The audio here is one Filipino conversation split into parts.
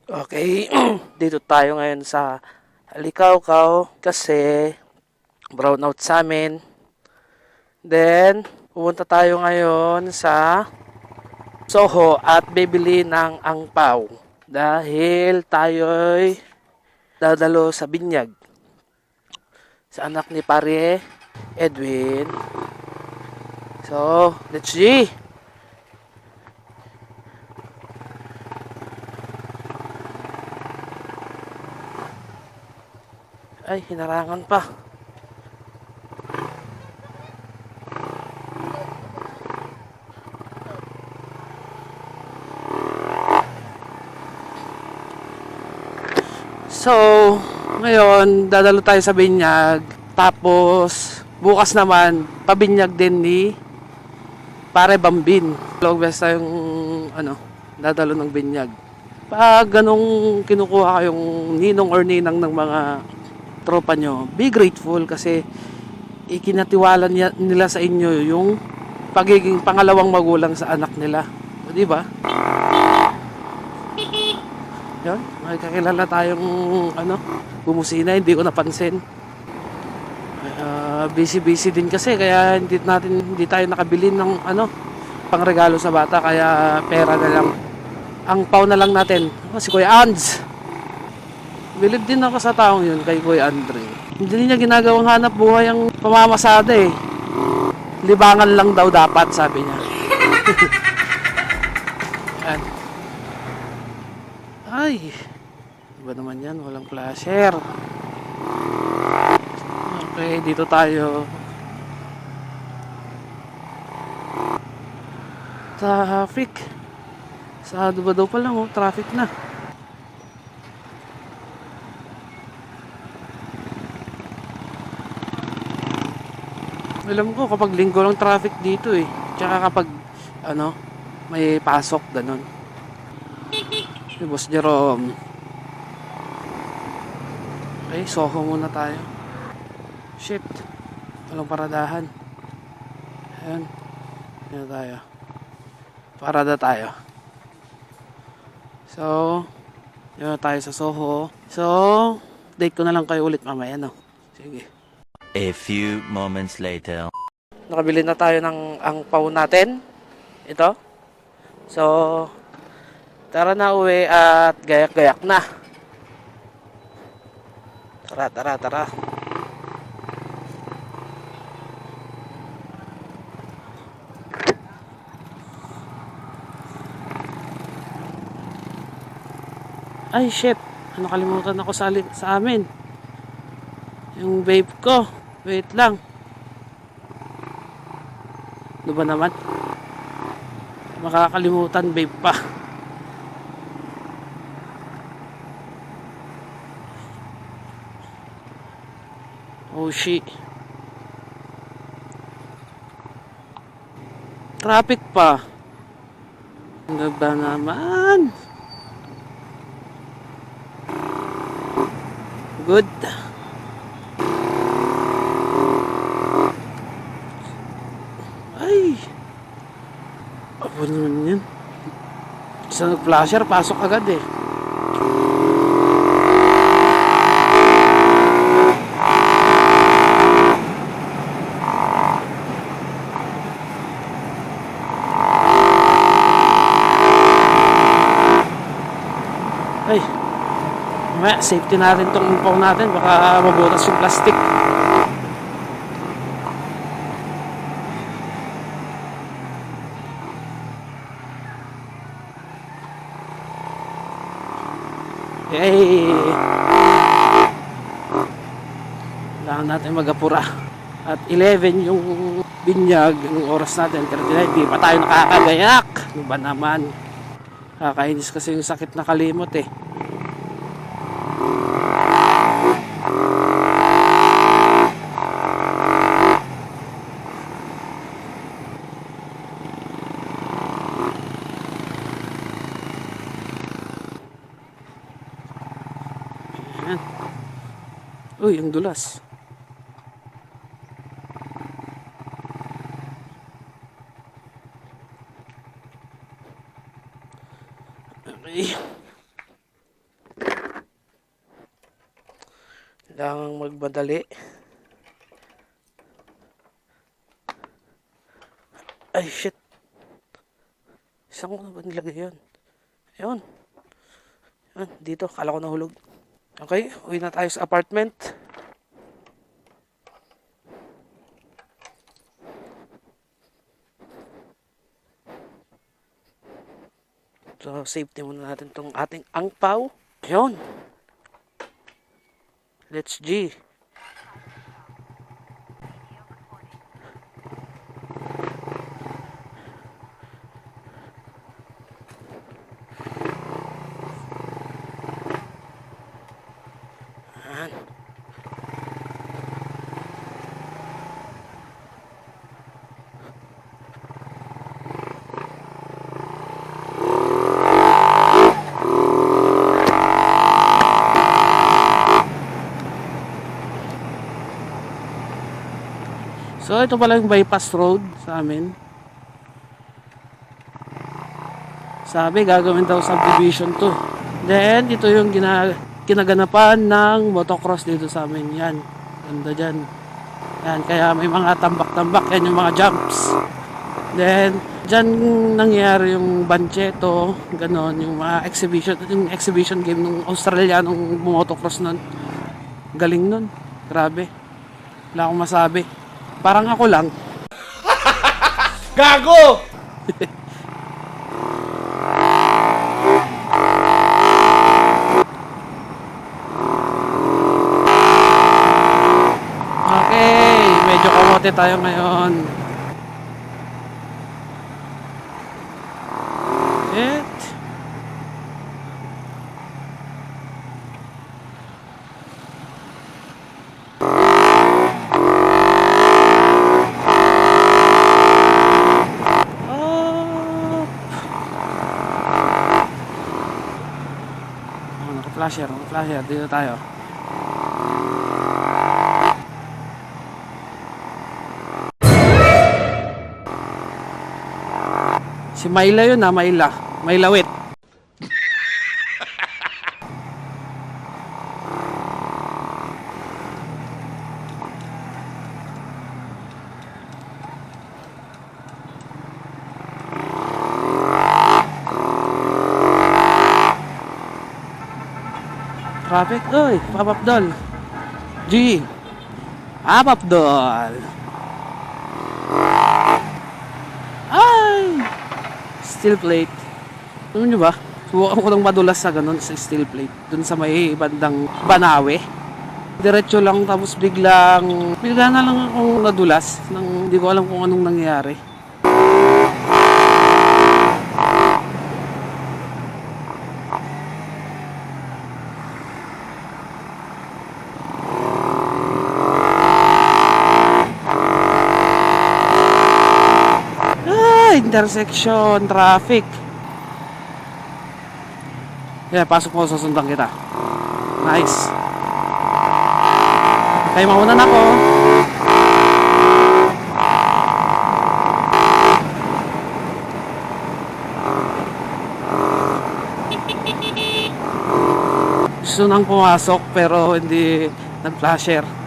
Okay, dito tayo ngayon sa Halikaw-Kaw kasi brownout sa amin. Then, pupunta tayo ngayon sa Soho at bibili ng angpaw. Dahil tayo'y dadalo sa binyag sa anak ni Pare Edwin. So, let's see. Ay, hinarangan pa. So, ngayon, dadalo tayo sa binyag. Tapos, bukas naman, pabinyag din ni Pare Bambin. Vlog best tayong, dadalo ng binyag. Pag ganong kinukuha kayong ninong or ninang ng mga tropa nyo, be grateful kasi ikinatiwala nila sa inyo yung pagiging pangalawang magulang sa anak nila. O, di ba? Yun, makikilala tayong bumusina, hindi ko napansin. Busy din kasi kaya hindi tayo nakabili ng pangregalo sa bata kaya pera na lang. Ang pau na lang natin. Si Kuya Ands. Bilib din ako sa taong yun kay Kuya Andre. Hindi niya ginagawang hanap buhay ang pamamasada eh. Libangan lang daw dapat, sabi niya. Yan. Ay, iba naman yan, walang flasher. Okay, dito tayo. Traffic. Sa Dubado pa lang, traffic na. Alam ko kapag linggo lang traffic dito eh. Tsaka kapag may pasok ganun. Si Boss Jerome. Okay, Soho muna tayo. Shit. Walang paradahan. Ayan. Ayan tayo. Parada tayo. So, yun tayo sa Soho. So, date ko na lang kayo ulit mamaya, no? Sige. A few moments later. Nakabili na tayo ng angpaw natin. Ito. So, tara na uwi at gayak-gayak na. Tara. Ay, shit. Nakalimutan ako sa amin. Yung vape ko. Wait lang. Ano ba naman? Makakalimutan, vape pa. Oh, shit. Traffic pa. Ano ba naman? Good. Ay. Ano naman yan? Sa nag-flasher, pasok agad eh. Ay. Mamaya, safety natin tong phone natin. Baka mabutas yung plastic. Yay! Kailangan natin magapura. At 11 yung binyag, yung oras natin, 39, di pa tayo nakakagayak. Ano ba naman? Kakainis kasi yung sakit na kalimot eh. Ayan. Uy, ang dulas. Okay. Kailangang magmadali. Ay, shit. Saan ko na ba nilagay yun? Ayun. Ayun, dito. Kala ko nahulog. Okay, uwi na tayo sa apartment. So, safety muna natin tong ating angpaw. Ayun. Let's G. Ayan. So, ito pala yung bypass road sa amin. Sabi, gagawin daw subdivision to. Then, ito yung kinaganapan ng motocross dito sa amin. Yan. Ganda dyan. Yan, kaya may mga tambak-tambak. Yan yung mga jumps. Then, dyan nangyari yung Bancheto. Ganon, yung mga exhibition game ng Australianong motocross nun. Galing nun. Grabe. Wala akong masabi. Parang ako lang. Gago! Okay, medyo kamote tayo ngayon. It. Naka-flasher, dito tayo. Si Myla yun Myla Wit. Traffic, oy, Papapdol. G. Papapdol. Ay! Steel plate. Alam nyo ba? Subukan ko lang madulas sa ganun sa steel plate. Dun sa may bandang Banawe. Diretso lang tapos bigla na lang akong nadulas. Hindi ko alam kung anong nangyari. Intersection, traffic. Yeah, pasok mo, susundan kita. Nice. Kaya mauna na ako. Gusto nang pumasok pero hindi nag-flasher.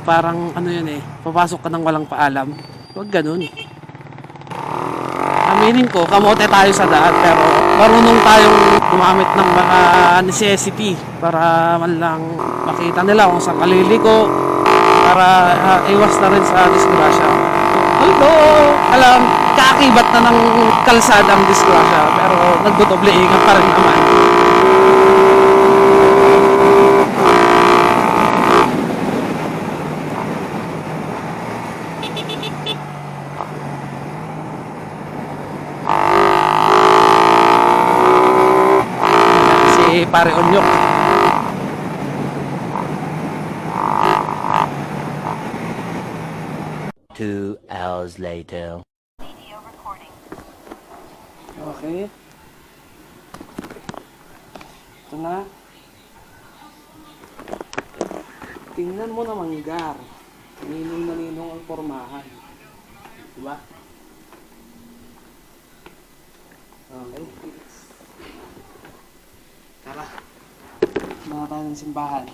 Parang ano yun papasok ka ng walang paalam. Huwag ganun. Aminin ko, kamote tayo sa daan pero marunong tayong gumamit ng mga necessity para man lang makita nila kung saan kaliliko para iwas na rin sa disgrasya. Although, kakibat na ng kalsada ang disgrasya pero nagdodoble ingat pa rin naman. Pare Onyok. Two hours later. Okay. Ito na. Tingnan mo naman, Gar. Ninong na ninong ang formahan. Diba? Okay. Tara. Mga tayo ng simbahan.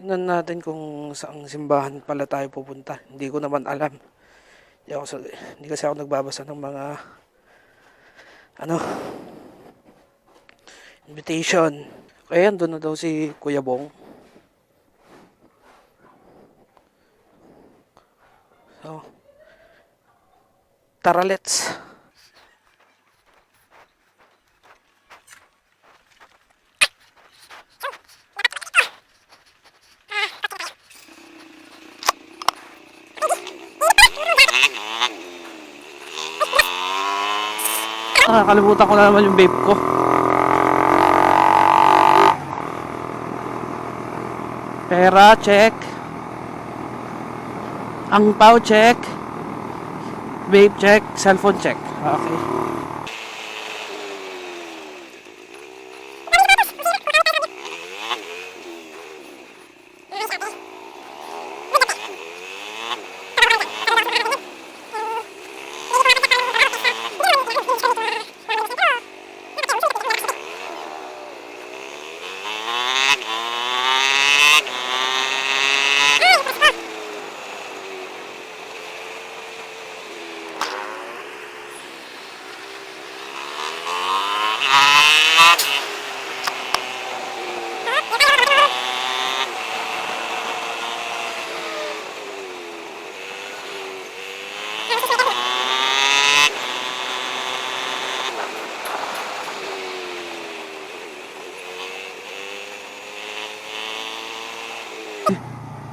Tingnan natin kung saang simbahan pala tayo pupunta. Hindi ko naman alam. Hindi kasi ako nagbabasa ng mga ano, invitation. Kaya doon na daw si Kuya Bong. So, tara let's. Nakakalimutan ko na naman yung vape ko. Pera, check. Ang pao, check. Vape, check. Cellphone, check. Okay.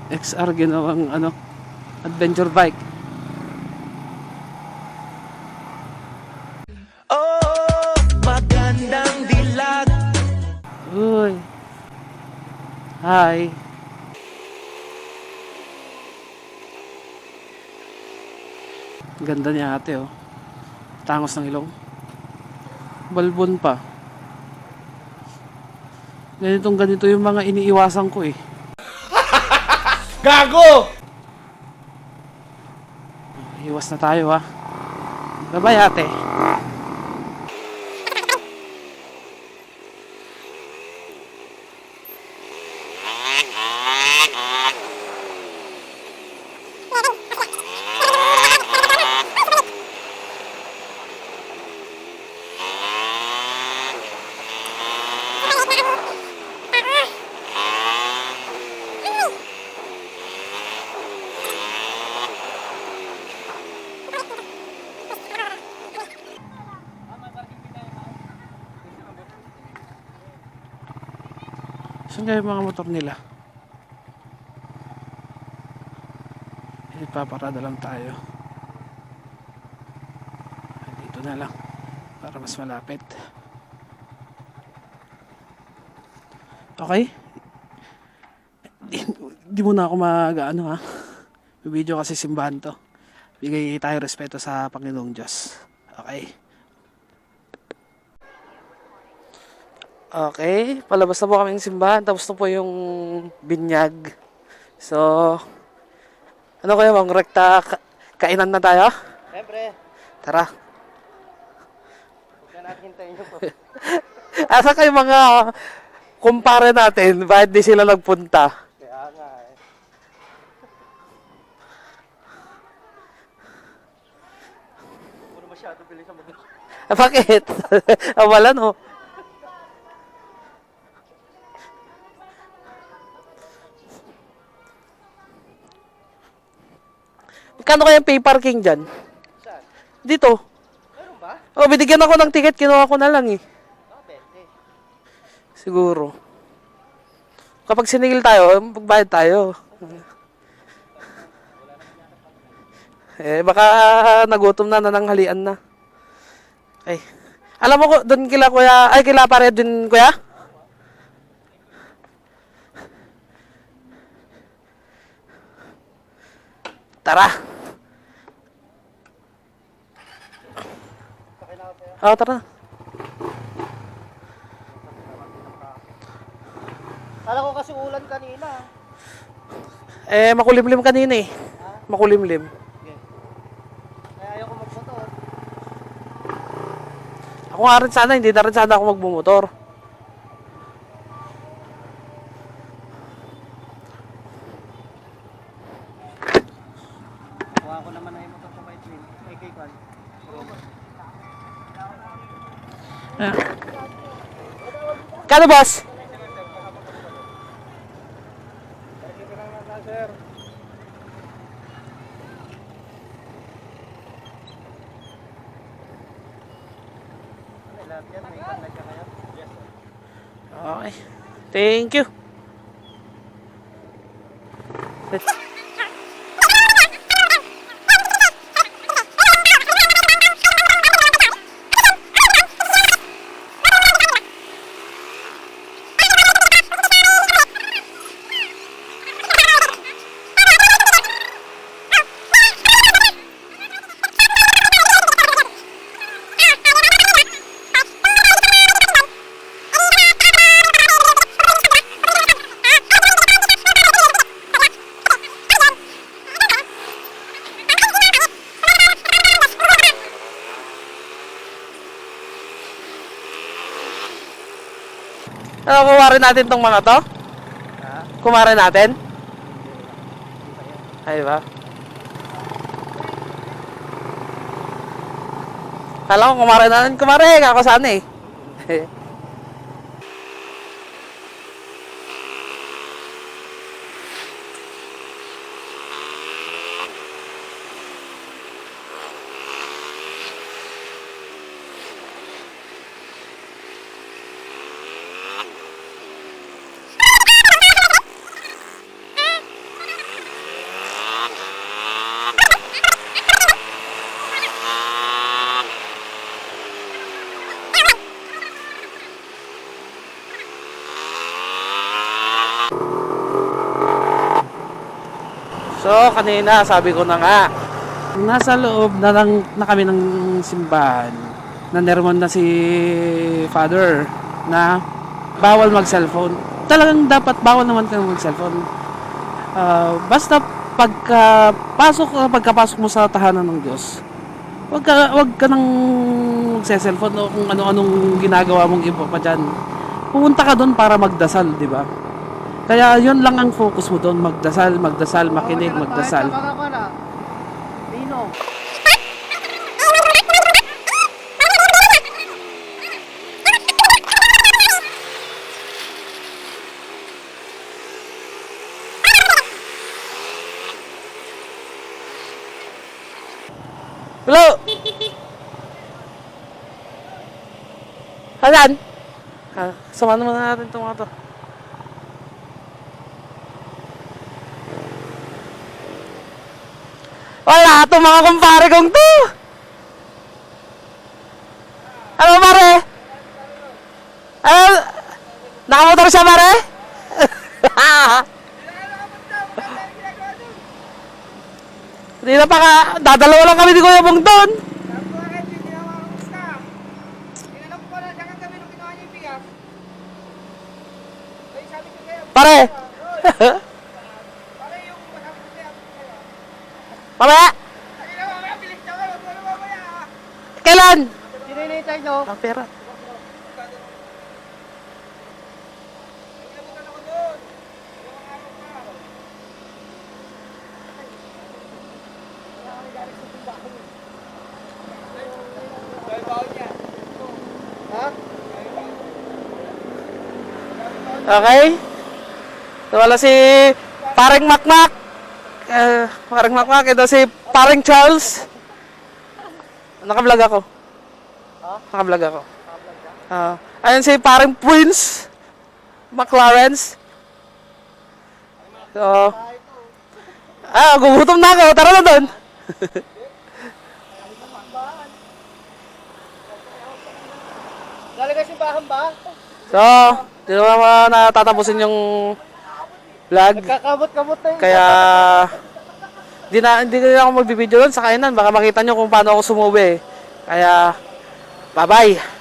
XR ginawang ano, adventure bike. Oh, magandang dilag. Uy. Hi. Ganda niya ate oh. Tangos ng ilong. Balbon pa. Ganito yung mga iniiwasan ko eh. Gago! Iwas na tayo ha. Bye-bye ate. Saan kaya yung mga motor nila? Ipaparada lang tayo. Dito na lang para mas malapit. Okay? Di muna ako mag-ano ha. Video kasi simbahan to. Bigay tayo respeto sa Panginoong Diyos. Okay? Okay, palabas na po kami ng simbahan. Tapos na po yung binyag. So, ano kayo bang rekta kainan na tayo? Siyempre, Tara. huwag na natin hintayin yung Asa kayo mga kumpare natin? Bakit di sila nagpunta? kaya nga eh. Puro masyado bilis ang mag- Bakit? Wala no. Kano kaya pay parking dyan? Saan? Dito. Meron ba? Oh, binigyan ako ng ticket, kinuha ko na lang eh. Ah, pwede. Siguro. Kapag siningil tayo, magbayad tayo. Eh, baka nagutom na, nananghalian na. Okay. Alam mo ko, doon kila kuya, ay kila pare din kuya? Tara. Oh, tara. Kala ko kasi ulan kanina. Eh, makulimlim kanina eh. Makulimlim. Okay. Kaya ayaw ko magmotor. Ako nga rin sana, hindi na rin sana ako magbumotor. Kuha ko naman na yung motor ko kay Twin. Kay Kwan. Yeah. Kano, boss? Lahat yan, may ikan na siya ngayon. Yes, sir. Okay. Thank you. Ano, kumarin natin tong mga to? Ha? Kumarin natin? Ay ba? Kala ko kumarin natin. Kumarin! Ako sana eh. So, kanina sabi ko na nga, nasa loob na kami ng simbahan, nanirmon na si Father na bawal mag-cellphone. Talagang dapat bawal naman kang mag-cellphone. Basta pagkapasok mo sa tahanan ng Diyos, wag ka nang magse-cellphone o kung ano-anong ginagawa mong iba pa dyan. Pupunta ka doon para magdasal, di ba? Kaya yun lang ang focus mo doon, magdasal, makinig, magdasal. Nino. Hello? Ayan? Sama naman natin itong mga to. Wala itong mga kumpare kong to. Ano pare? Nakamotor siya pare? Hindi na pa ka, dadalawa lang kami ni Kuya Bong doon. Pare! Mamaya! Kailan? Sino inintay nyo? Ang pera. Ha? Okay? So, wala si Paring Makmak. Paring Makmak. Ito si Paring Charles. Naka-vlog ako. Ha? Naka-vlog ako. Ayun si Paring Prince. McLaren's. So, gugutom na ako. Tara na doon. Lalagay simbahan ba? So, dito naman natatapusin yung vlog. Kakamot-kamot na yun. Kaya, Hindi na ako magbibideo doon sa kainan. Baka makita nyo kung paano ako sumuwi. Kaya, bye-bye.